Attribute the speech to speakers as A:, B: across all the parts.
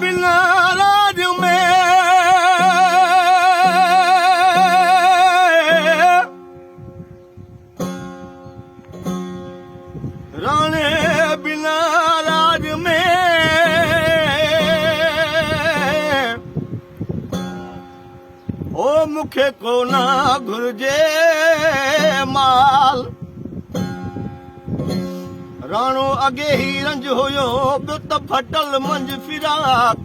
A: बिना राज में राणे बिना राज में ओ मुखे को ना घुर्जे माल राणो अगे ही रंज हुयो बित फटल मंज फिराक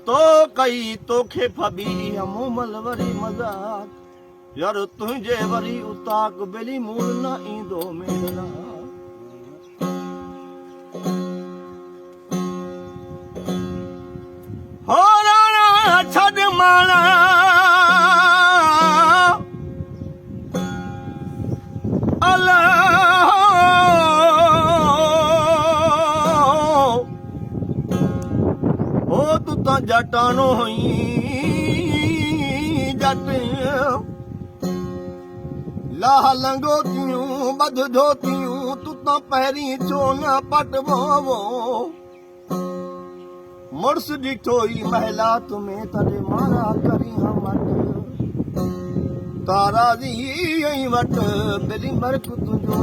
A: तो कई तोखे फबी मूमल वरी मजाक यार तुझे वरी उताक बेली मूल न ईंदो मेरा हो राणा छड माना जटानो हुई जट लाह लंगोतियूं बध धोतियूं तू तो पहिरीं छो न पटवो मुड़स ॾिठो ई महिला तुम्हें तॾहिं मारा करी मट तारा जी ऐं वट बिली मर्क तुंहिंजो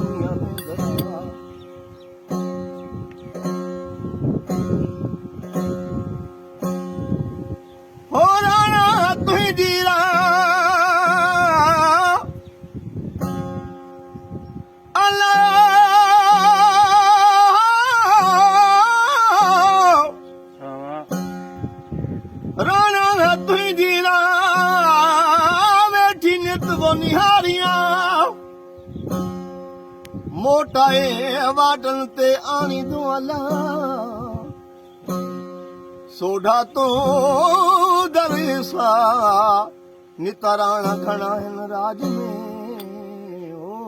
A: मोटाए वाटन ते आनी दूं अला सोढा तो दरसा नितराणा खड़ा हिन राज में ओ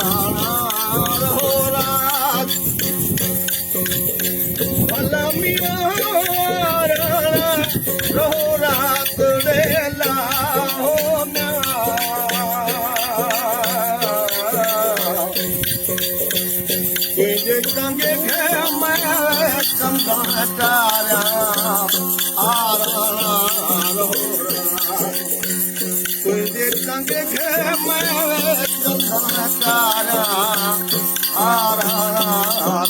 A: राणा रहो राज भला मिया रहो रात वेला हो तुझे संगे मैं कंधा तारा रहो तुझे संगे मैं कंधा तारा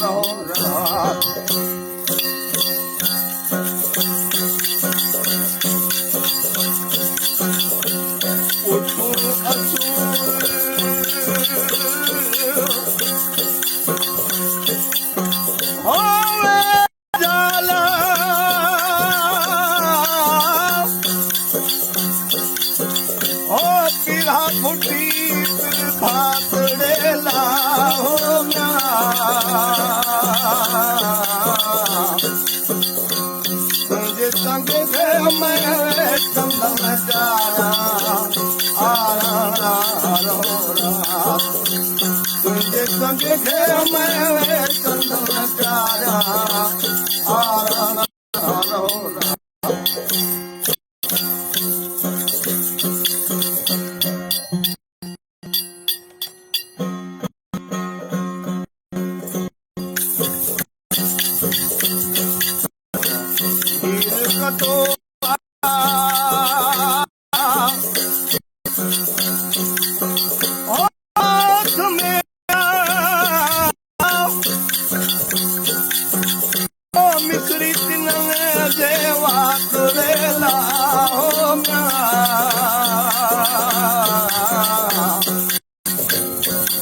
A: रहो तुझे संग मैं कंधा तारा तुझे संग मैं कंधा तारा मिसरी तिन जे वात वेला हो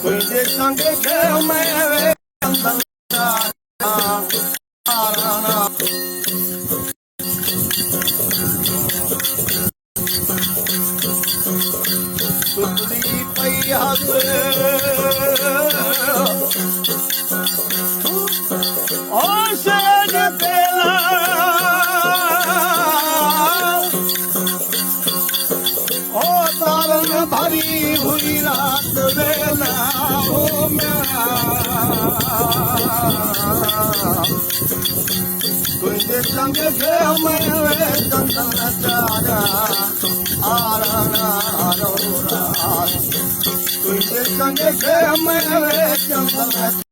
A: तुझे संग मैं सुतली पई हस भरी हुई रात वेला हो तुझे संग मैं कंधा तारा रो रात संग से मैं वे चंदन